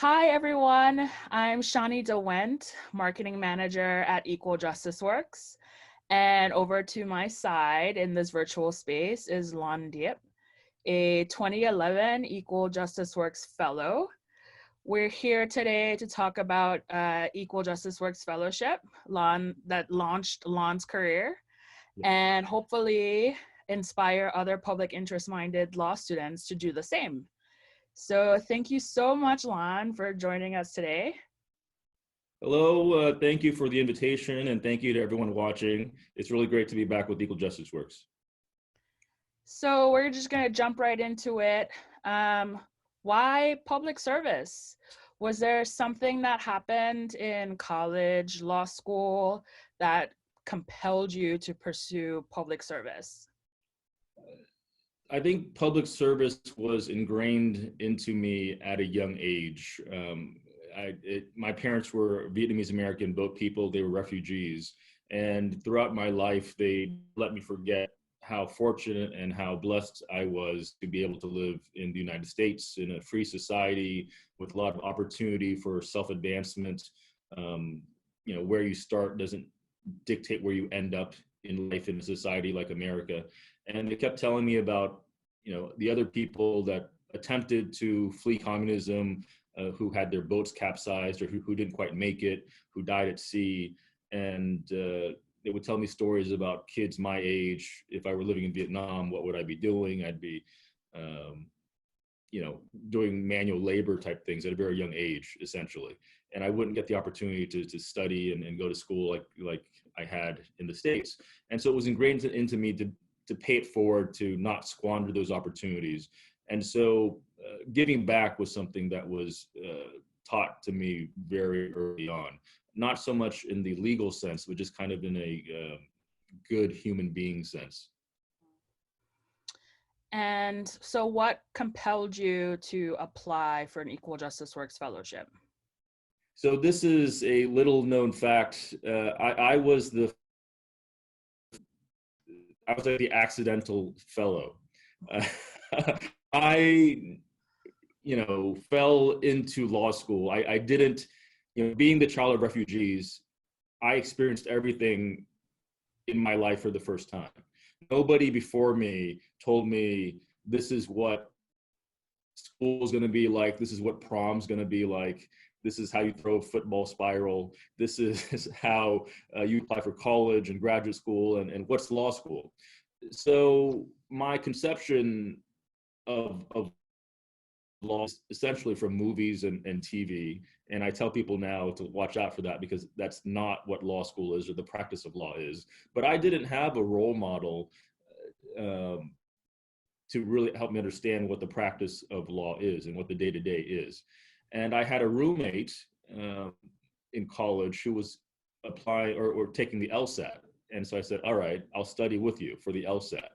Hi, everyone. I'm Shani DeWent, Marketing Manager at Equal Justice Works. And over to my side in this virtual space is Lan Diep, a 2011 Equal Justice Works Fellow. We're here today to talk about Equal Justice Works Fellowship that launched Lan's career and hopefully inspire other public interest-minded law students to do the same. So thank you so much, Lan, for joining us today. Hello, thank you for the invitation, and thank you to everyone watching. It's really great to be back with Equal Justice Works. So we're just going to jump right into it. Why public service? Was there something that happened in college, law school, that compelled you to pursue public service? I think public service was ingrained into me at a young age. My parents were Vietnamese American boat people. They were refugees. And throughout my life, they let me forget how fortunate and how blessed I was to be able to live in the United States in a free society with a lot of opportunity for self-advancement. Where you start doesn't dictate where you end up in life in a society like America. And they kept telling me about, the other people that attempted to flee communism, who had their boats capsized or who didn't quite make it, who died at sea. And they would tell me stories about kids my age. If I were living in Vietnam, what would I be doing? I'd be, doing manual labor type things at a very young age, essentially. And I wouldn't get the opportunity to study and go to school like I had in the States. And so it was ingrained into me to pay it forward, to not squander those opportunities. And so giving back was something that was taught to me very early on, not so much in the legal sense, but just kind of in a good human being sense. And so what compelled you to apply for an Equal Justice Works Fellowship? So this is a little known fact. I was like the accidental fellow. I fell into law school. I didn't, being the child of refugees, I experienced everything in my life for the first time. Nobody before me told me this is what school is going to be like. This is what prom's going to be like. This is how you throw a football spiral. This is how you apply for college and graduate school, and what's law school. So my conception of law is essentially from movies and TV. And I tell people now to watch out for that, because that's not what law school is or the practice of law is. But I didn't have a role model to really help me understand what the practice of law is and what the day-to-day is. And I had a roommate in college who was applying or taking the LSAT. And so I said, all right, I'll study with you for the LSAT.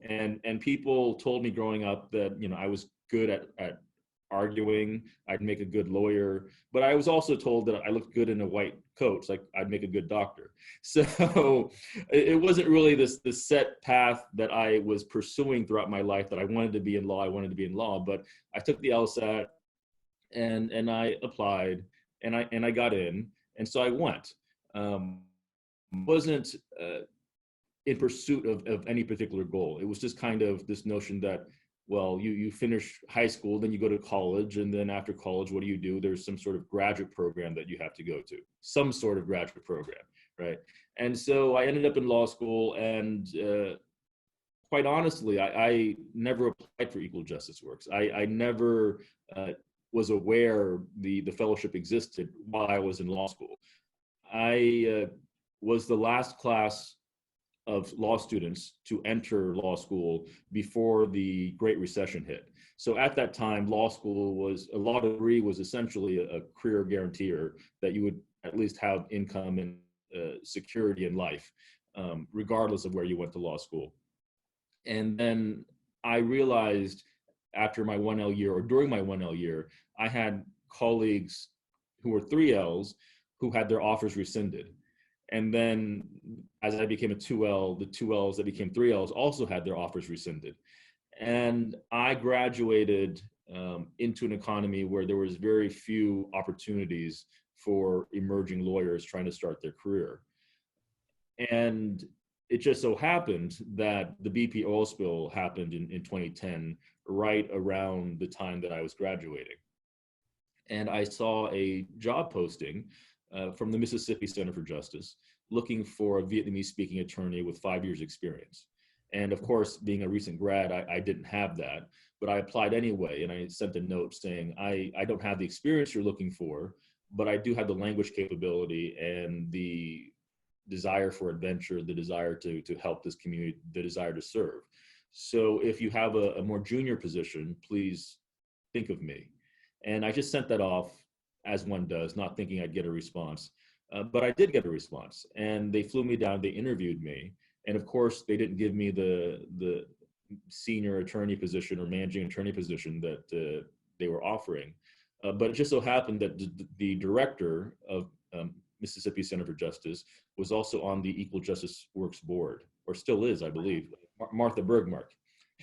And people told me growing up that, I was good at arguing, I'd make a good lawyer, but I was also told that I looked good in a white coat, like I'd make a good doctor. So it wasn't really this set path that I was pursuing throughout my life, that I wanted to be in law, but I took the LSAT and I applied and I got in. And so I went. Wasn't in pursuit of any particular goal. It was just kind of this notion that, well, you finish high school, then you go to college, and then after college, what do? There's some sort of graduate program that you have to go to, some sort of graduate program, right? And so I ended up in law school, and quite honestly, I never applied for Equal Justice Works. I never was aware the fellowship existed while I was in law school. I was the last class of law students to enter law school before the Great Recession hit. So at that time, law degree was essentially a career guarantor, that you would at least have income and security in life, regardless of where you went to law school. And then I realized after my 1L year, or during my 1L year, I had colleagues who were 3Ls who had their offers rescinded. And then as I became a 2L, the 2Ls that became 3Ls also had their offers rescinded. And I graduated into an economy where there was very few opportunities for emerging lawyers trying to start their career. And it just so happened that the BP oil spill happened in 2010, right around the time that I was graduating. And I saw a job posting from the Mississippi Center for Justice looking for a Vietnamese speaking attorney with 5 years experience. And of course, being a recent grad, I didn't have that, but I applied anyway. And I sent a note saying, I don't have the experience you're looking for, but I do have the language capability and the desire for adventure, the desire to help this community, the desire to serve. So if you have a more junior position, please think of me. And I just sent that off as one does, not thinking I'd get a response. But I did get a response, and they flew me down, they interviewed me. And of course, they didn't give me the senior attorney position or managing attorney position that they were offering. But it just so happened that the director of Mississippi Center for Justice was also on the Equal Justice Works board, or still is, I believe, Martha Bergmark.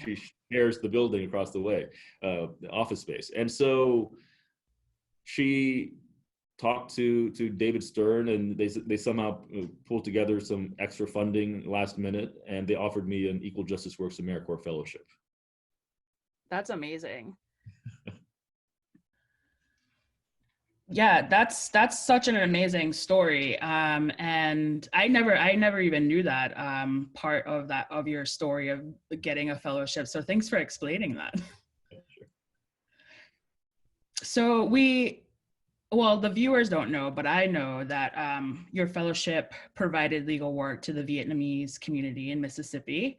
She shares the building across the way, the office space. And so she talked to David Stern, and they somehow pulled together some extra funding last minute, and they offered me an Equal Justice Works AmeriCorps fellowship. That's amazing. Yeah, that's such an amazing story. And I never even knew that part of your story of getting a fellowship. So thanks for explaining that. Sure. So well, the viewers don't know, but I know that your fellowship provided legal work to the Vietnamese community in Mississippi,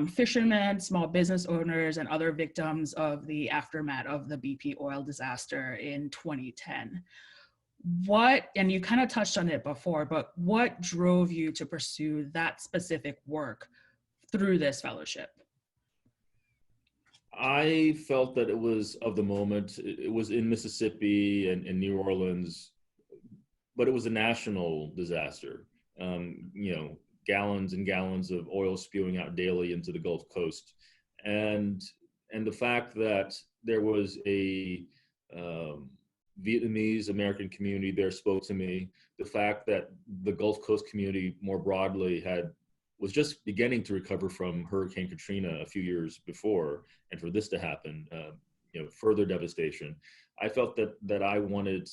fishermen, small business owners, and other victims of the aftermath of the BP oil disaster in 2010. And you kind of touched on it before, but what drove you to pursue that specific work through this fellowship? I felt that it was of the moment. It was in Mississippi and in New Orleans, but it was a national disaster. Gallons and gallons of oil spewing out daily into the Gulf Coast, and the fact that there was a Vietnamese American community there spoke to me. The fact that the Gulf Coast community more broadly was just beginning to recover from Hurricane Katrina a few years before, and for this to happen, further devastation. I felt that I wanted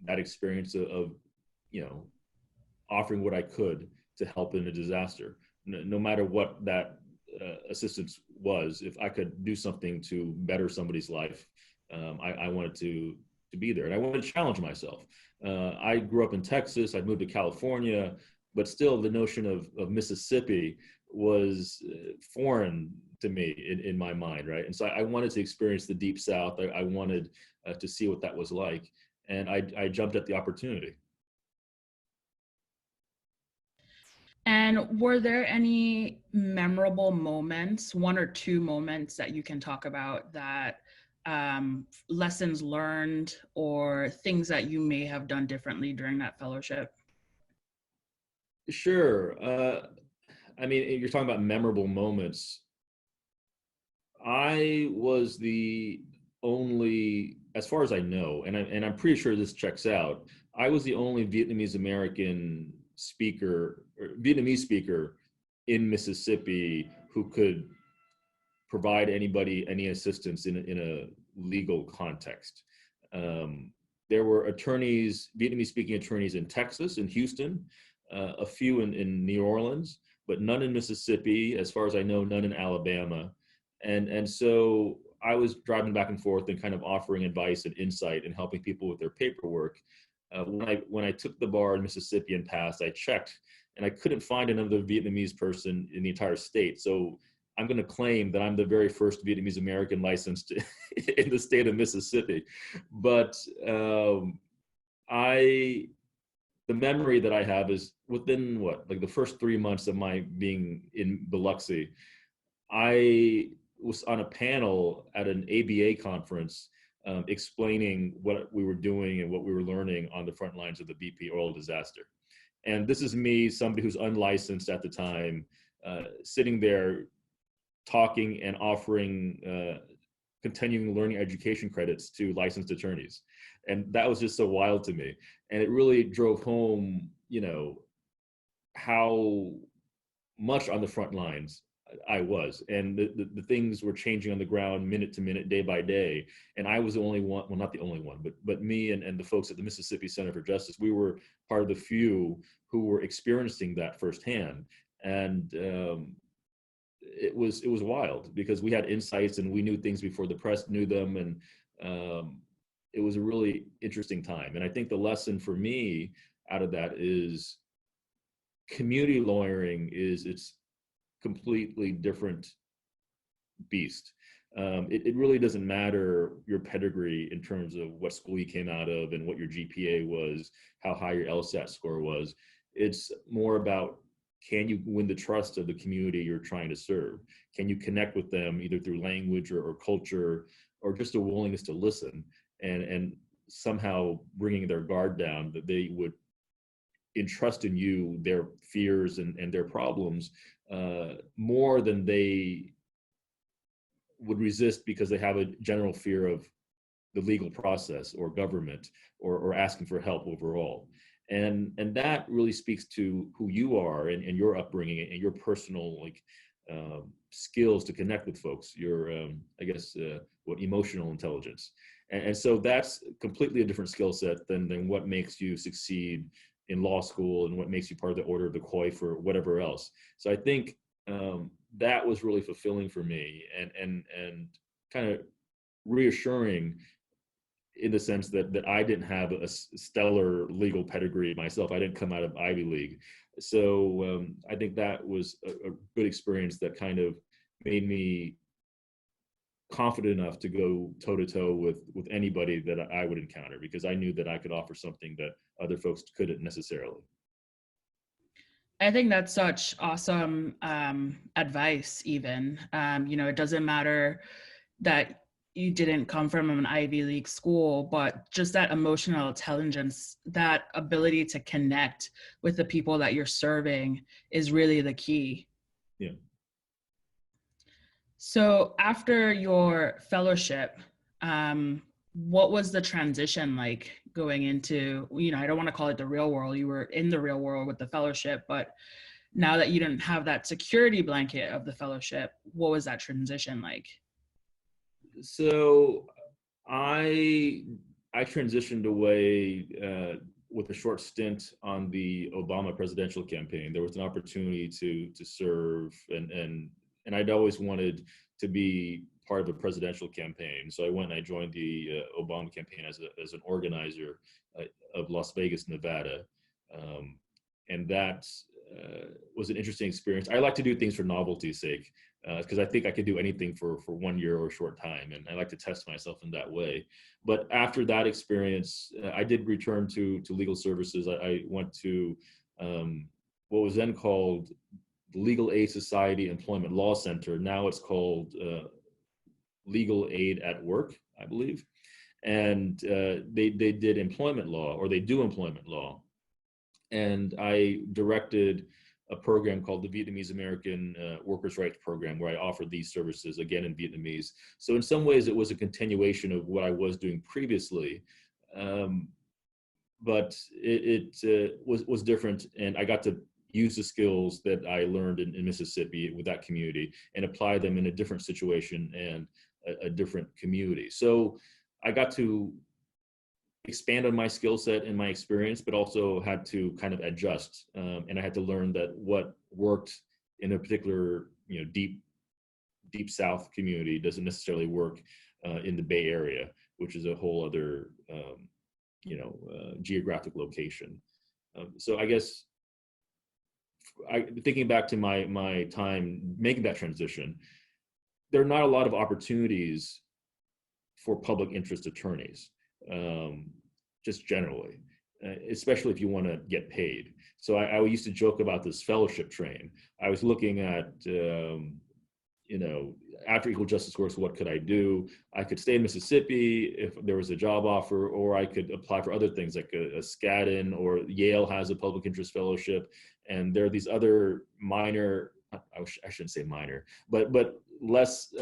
that experience of offering what I could to help in a disaster, no matter what that assistance was. If I could do something to better somebody's life, I wanted to be there, and I wanted to challenge myself. I grew up in Texas. I moved to California. But still, the notion of Mississippi was foreign to me in my mind, right? And so I wanted to experience the Deep South. I wanted to see what that was like, and I jumped at the opportunity. And were there any memorable moments, one or two moments that you can talk about that lessons learned or things that you may have done differently during that fellowship? Sure. You're talking about memorable moments. I was the only, as far as I know, and I'm pretty sure this checks out, I was the only Vietnamese American Vietnamese speaker in Mississippi who could provide anybody any assistance in a legal context. There were attorneys, Vietnamese speaking attorneys in Texas, in Houston, a few in New Orleans, but none in Mississippi, as far as I know, none in Alabama. And so I was driving back and forth and kind of offering advice and insight and helping people with their paperwork. When I took the bar in Mississippi and passed, I checked, and I couldn't find another Vietnamese person in the entire state. So I'm going to claim that I'm the very first Vietnamese American licensed in the state of Mississippi. But the memory that I have is within the first 3 months of my being in Biloxi, I was on a panel at an ABA conference explaining what we were doing and what we were learning on the front lines of the BP oil disaster. And this is me, somebody who's unlicensed at the time, sitting there talking and offering continuing learning education credits to licensed attorneys. And that was just so wild to me. And it really drove home, how much on the front lines I was. And the things were changing on the ground minute to minute, day by day. And I was the only one, well, not the only one, but me and the folks at the Mississippi Center for Justice, we were part of the few who were experiencing that firsthand. And it was wild because we had insights and we knew things before the press knew them. And it was a really interesting time. And I think the lesson for me out of that is community lawyering it's completely different beast. It really doesn't matter your pedigree in terms of what school you came out of and what your GPA was, how high your LSAT score was. It's more about, can you win the trust of the community you're trying to serve? Can you connect with them either through language or culture or just a willingness to listen and somehow bringing their guard down, that they would entrust in you their fears and their problems more than they would resist because they have a general fear of the legal process or government or asking for help overall. And that really speaks to who you are and your upbringing and your personal skills to connect with folks, your emotional intelligence. And so that's completely a different skill set than what makes you succeed in law school and what makes you part of the Order of the Coif or whatever else. So I think that was really fulfilling for me and kind of reassuring in the sense that I didn't have a stellar legal pedigree myself. I didn't come out of Ivy League. So I think that was a good experience that kind of made me confident enough to go toe-to-toe with anybody that I would encounter, because I knew that I could offer something that other folks couldn't necessarily. I think that's such awesome advice even. It doesn't matter that you didn't come from an Ivy League school, but just that emotional intelligence, that ability to connect with the people that you're serving is really the key. Yeah. So after your fellowship, what was the transition like going into, I don't want to call it the real world. You were in the real world with the fellowship, but now that you didn't have that security blanket of the fellowship, what was that transition like? So I transitioned away with a short stint on the Obama presidential campaign. There was an opportunity to serve, and I'd always wanted to be part of a presidential campaign. So I went and I joined the Obama campaign as an organizer of Las Vegas, Nevada. And that was an interesting experience. I like to do things for novelty's sake, because I think I could do anything for 1 year or a short time. And I like to test myself in that way. But after that experience, I did return to legal services. I went to what was then called the Legal Aid Society Employment Law Center. Now it's called Legal Aid at Work, I believe. And they did employment law, or they do employment law. And I directed a program called the Vietnamese American Workers' Rights Program, where I offered these services again in Vietnamese. So in some ways, it was a continuation of what I was doing previously, but it was different, and I got to use the skills that I learned in Mississippi with that community and apply them in a different situation and a different community. So I got to expand on my skill set and my experience, but also had to kind of adjust. And I had to learn that what worked in a particular, deep South community doesn't necessarily work in the Bay Area, which is a whole other, geographic location. So I guess thinking back to my time making that transition, there are not a lot of opportunities for public interest attorneys, just generally, especially if you want to get paid. So I used to joke about this fellowship train. I was looking at, after Equal Justice Works, what could I do? I could stay in Mississippi if there was a job offer, or I could apply for other things like a Skadden, or Yale has a public interest fellowship. And there are these other minor, I shouldn't say minor, but less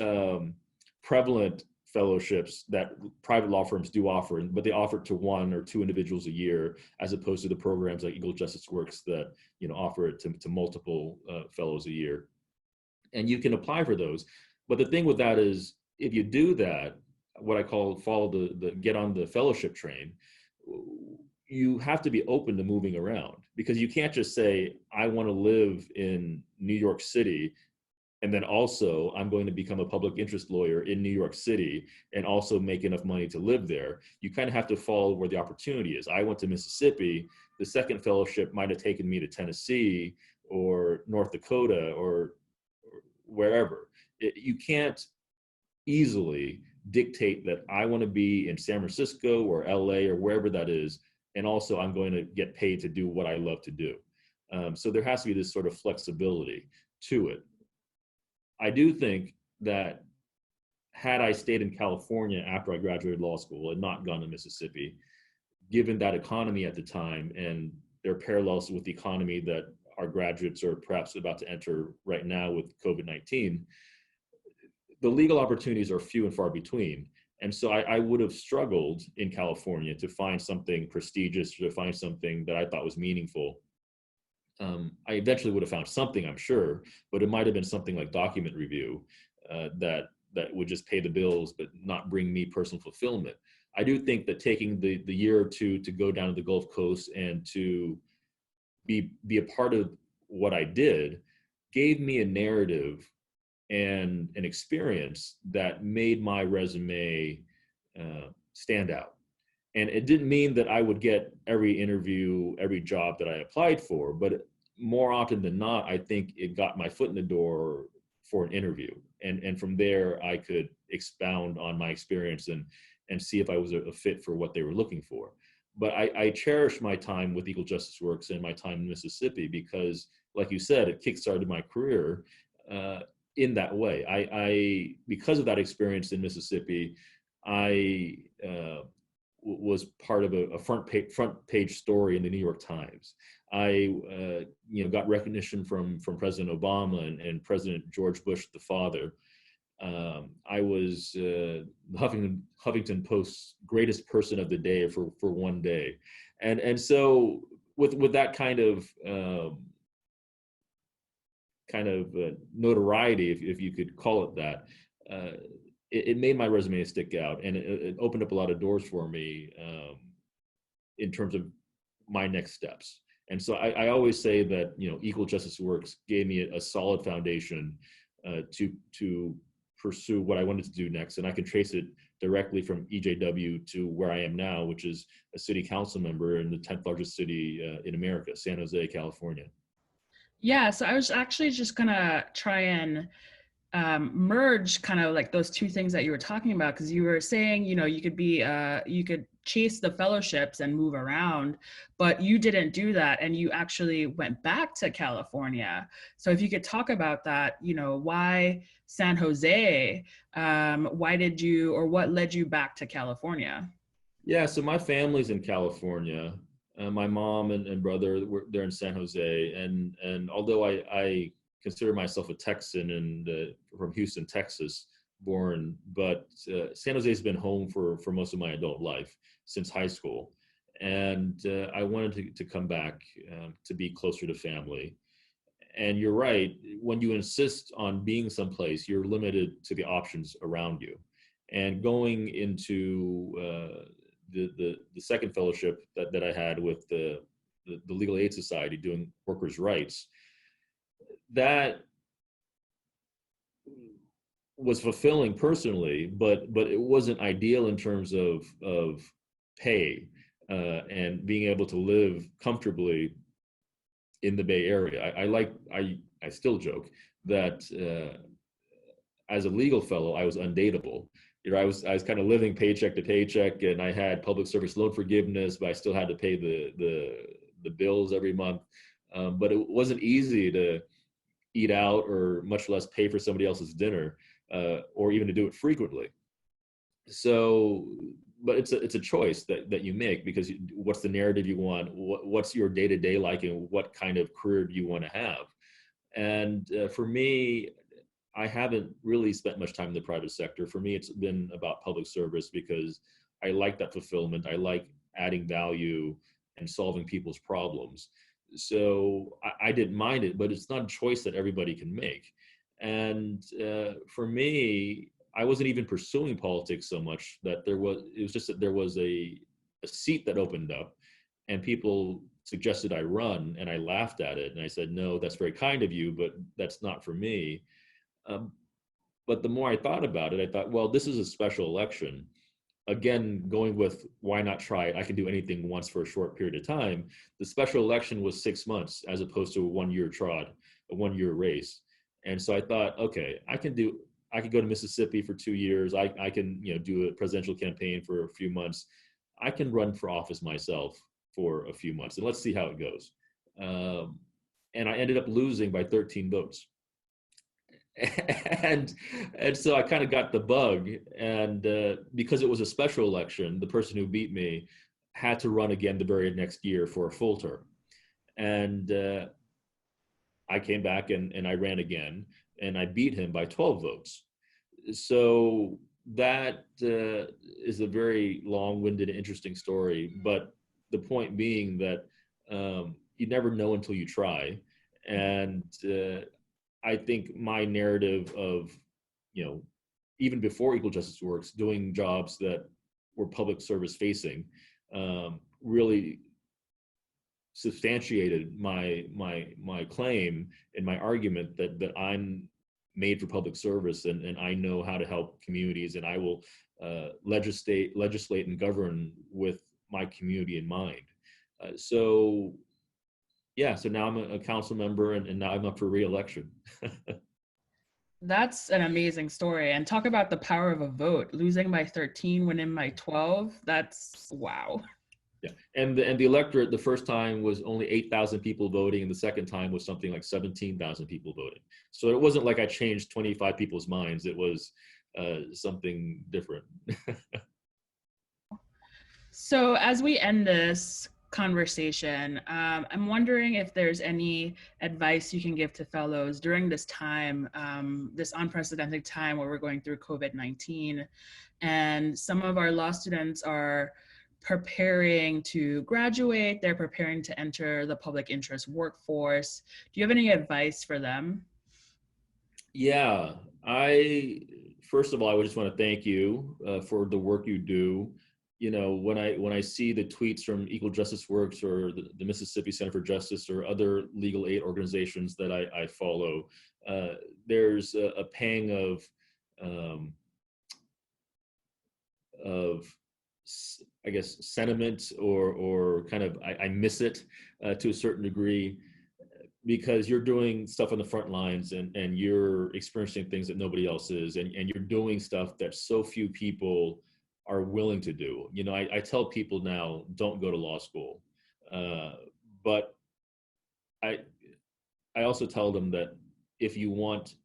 prevalent fellowships that private law firms do offer, but they offer it to one or two individuals a year, as opposed to the programs like Equal Justice Works that offer it to multiple fellows a year. And you can apply for those. But the thing with that is, if you do that, what I call follow the get on the fellowship train, you have to be open to moving around, because you can't just say, I want to live in New York City, and then also I'm going to become a public interest lawyer in New York City and also make enough money to live there. You kind of have to follow where the opportunity is. I went to Mississippi. The second fellowship might have taken me to Tennessee or North Dakota or wherever. You can't easily dictate that I want to be in San Francisco or LA or wherever that is, and also I'm going to get paid to do what I love to do. So there has to be this sort of flexibility to it. I do think that had I stayed in California after I graduated law school and not gone to Mississippi, given that economy at the time, and there are parallels with the economy that our graduates are perhaps about to enter right now with COVID-19, the legal opportunities are few and far between. And so I would have struggled in California to find something prestigious, to find something that I thought was meaningful. I eventually would have found something, I'm sure, but it might have been something like document review that would just pay the bills, but not bring me personal fulfillment. I do think that taking the year or two to go down to the Gulf Coast and to be a part of what I did gave me a narrative and an experience that made my resume stand out. And it didn't mean that I would get every interview, every job that I applied for, but more often than not, I think it got my foot in the door for an interview. And from there, I could expound on my experience and see if I was a fit for what they were looking for. But I cherish my time with Equal Justice Works and my time in Mississippi because, like you said, it kickstarted my career in that way. I because of that experience in Mississippi, I was part of a front page story in the New York Times. I got recognition from President Obama and President George Bush the father. I was Huffington Post's greatest person of the day for one day, and so with that kind of notoriety, if you could call it that, it made my resume stick out, and it opened up a lot of doors for me in terms of my next steps. And so I always say that Equal Justice Works gave me a solid foundation to pursue what I wanted to do next, and I can trace it directly from EJW to where I am now, which is a city council member in the 10th largest city in America, San Jose, California. Yeah, so I was actually just gonna try and merge kind of like those two things that you were talking about, because you were saying, you could chase the fellowships and move around, but you didn't do that, and you actually went back to California. So if you could talk about that, why San Jose? What led you back to California? Yeah, so my family's in California. My mom and brother, they're in San Jose, and although I consider myself a Texan and from Houston, Texas, born, but San Jose has been home for most of my adult life since high school, and I wanted to come back to be closer to family. And you're right, when you insist on being someplace, you're limited to the options around you. And going into the second fellowship that I had with the Legal Aid Society doing workers' rights, that was fulfilling personally, but it wasn't ideal in terms of pay and being able to live comfortably in the Bay Area. I still joke that as a legal fellow, I was undateable. I was kind of living paycheck to paycheck, and I had public service loan forgiveness, but I still had to pay the bills every month. But it wasn't easy to eat out, or much less pay for somebody else's dinner, or even to do it frequently. So, but it's a choice that you make, because what's the narrative you want? What's your day-to-day like, and what kind of career do you want to have? And for me, I haven't really spent much time in the private sector. For me, it's been about public service because I like that fulfillment. I like adding value and solving people's problems. So I didn't mind it, but it's not a choice that everybody can make. And for me, I wasn't even pursuing politics so much that it was just that there was a seat that opened up and people suggested I run, and I laughed at it. And I said, no, that's very kind of you, but that's not for me. Um, but the more I thought about it, I thought, well, this is a special election. Again, going with why not try it? I can do anything once for a short period of time. The special election was 6 months as opposed to a 1 year trot, a 1 year race. And so I thought, okay, I could go to Mississippi for 2 years. I can, do a presidential campaign for a few months. I can run for office myself for a few months, and let's see how it goes. And I ended up losing by 13 votes. and so I kind of got the bug, and because it was a special election, the person who beat me had to run again the very next year for a full term. And I came back and I ran again, and I beat him by 12 votes. So that is a very long-winded, interesting story. But the point being that you never know until you try. And I think my narrative of, even before Equal Justice Works, doing jobs that were public service facing, really substantiated my claim and my argument that I'm made for public service, and I know how to help communities, and I will legislate and govern with my community in mind. So now I'm a council member, and now I'm up for re-election. That's an amazing story. And talk about the power of a vote. Losing by 13, winning by 12. That's wow. Yeah, and the electorate the first time was only 8,000 people voting, and the second time was something like 17,000 people voting. So it wasn't like I changed 25 people's minds. It was something different. So as we end this conversation, I'm wondering if there's any advice you can give to fellows during this time, this unprecedented time where we're going through COVID-19, and some of our law students are preparing to graduate, they're preparing to enter the public interest workforce. Do you have any advice for them? Yeah, first of all, I just want to thank you for the work you do. When I see the tweets from Equal Justice Works or the Mississippi Center for Justice or other legal aid organizations that I follow, there's a pang of I guess sentiment or kind of I miss it to a certain degree, because you're doing stuff on the front lines and you're experiencing things that nobody else is, and you're doing stuff that so few people are willing to do. I tell people now, don't go to law school, but I also tell them that if you want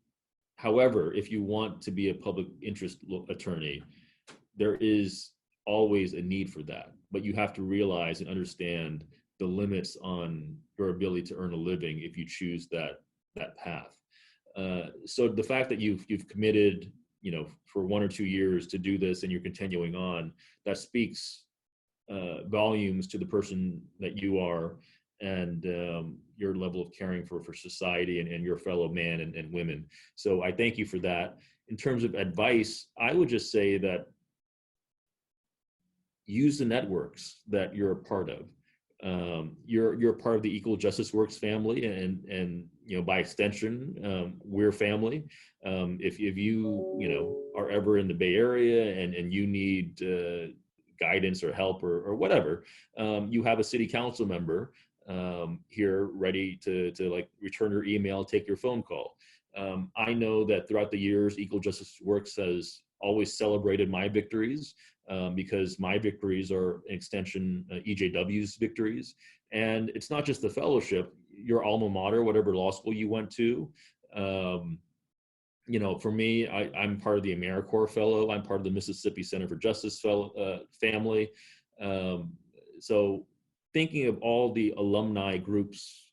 to be a public interest attorney, there is always a need for that, but you have to realize and understand the limits on your ability to earn a living if you choose that path. So the fact that you've committed, for 1 or 2 years to do this, and you're continuing on, that speaks volumes to the person that you are, and your level of caring for society and your fellow man and women. So I thank you for that. In terms of advice, I would just say that use the networks that you're a part of. You're part of the Equal Justice Works family, and by extension, we're family. If you are ever in the Bay Area and you need guidance or help or whatever, you have a city council member here ready to like return your email, take your phone call. I know that throughout the years, Equal Justice Works has always celebrated my victories, because my victories are an extension EJW's victories. And it's not just the fellowship, your alma mater, whatever law school you went to. For me, I'm part of the AmeriCorps Fellow. I'm part of the Mississippi Center for Justice family. So thinking of all the alumni groups,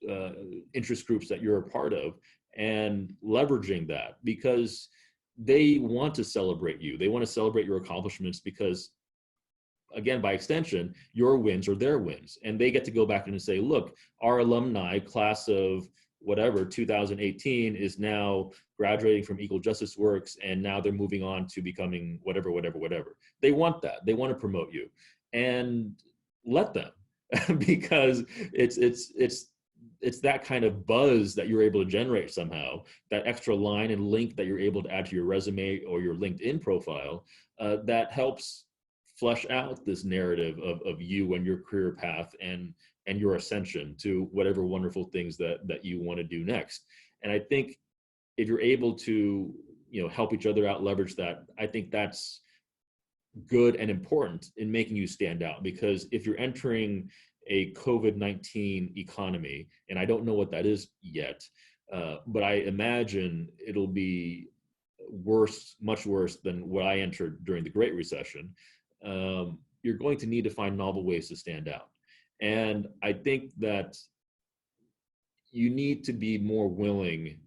interest groups that you're a part of, and leveraging that, because they want to celebrate you. They want to celebrate your accomplishments because, again, by extension, your wins are their wins. And they get to go back and say, look, our alumni class of whatever, 2018 is now graduating from Equal Justice Works, and now they're moving on to becoming whatever, whatever, whatever. They want that. They want to promote you, and let them, because it's that kind of buzz that you're able to generate somehow, that extra line and link that you're able to add to your resume or your LinkedIn profile, that helps flesh out this narrative of you and your career path and your ascension to whatever wonderful things that you want to do next. And I think if you're able to, help each other out, leverage that, I think that's good and important in making you stand out. Because if you're entering a COVID-19 economy, and I don't know what that is yet, but I imagine it'll be worse, much worse than what I entered during the Great Recession, you're going to need to find novel ways to stand out. And I think that you need to be more willing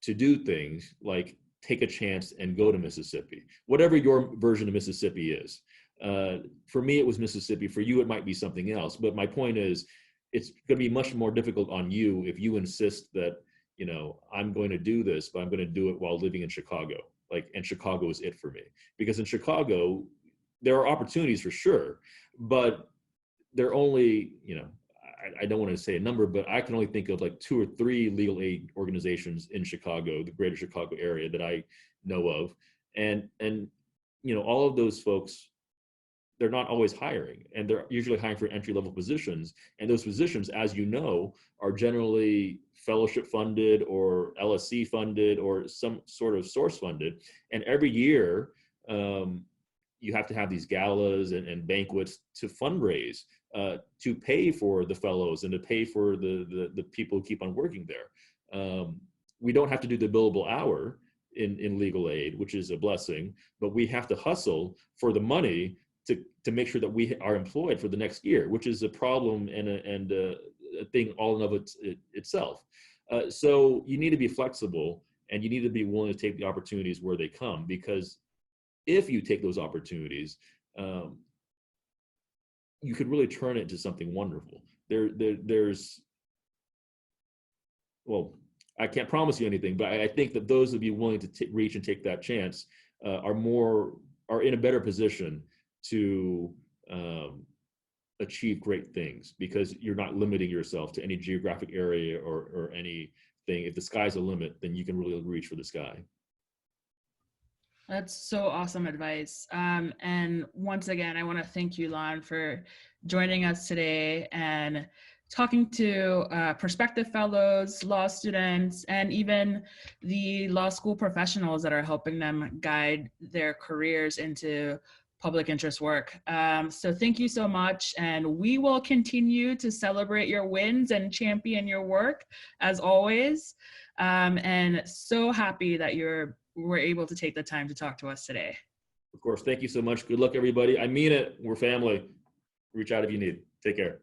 to do things like take a chance and go to Mississippi, whatever your version of Mississippi is. For me, it was Mississippi. For you, it might be something else. But my point is, it's going to be much more difficult on you if you insist that, I'm going to do this, but I'm going to do it while living in Chicago. And Chicago is it for me. Because in Chicago, there are opportunities for sure, but they're only, I don't want to say a number, but I can only think of like 2 or 3 legal aid organizations in Chicago, the greater Chicago area, that I know of. And all of those folks, they're not always hiring, and they're usually hiring for entry-level positions. And those positions, as you know, are generally fellowship funded or LSC funded or some sort of source funded. And every year, you have to have these galas and banquets to fundraise, to pay for the fellows and to pay for the people who keep on working there. We don't have to do the billable hour in legal aid, which is a blessing, but we have to hustle for the money to make sure that we are employed for the next year, which is a problem and a thing all in of itself. So you need to be flexible, and you need to be willing to take the opportunities where they come, because if you take those opportunities, you could really turn it into something wonderful. Well, I can't promise you anything, but I think that those of you willing to reach and take that chance are in a better position to achieve great things, because you're not limiting yourself to any geographic area or anything. If the sky's a limit, then you can really reach for the sky. That's so awesome advice. And once again, I want to thank you, Lan, for joining us today and talking to prospective fellows, law students, and even the law school professionals that are helping them guide their careers into public interest work. So thank you so much. And we will continue to celebrate your wins and champion your work as always. And so happy that we're able to take the time to talk to us today. Of course. Thank you so much. Good luck, everybody. I mean it. We're family. Reach out if you need. Take care.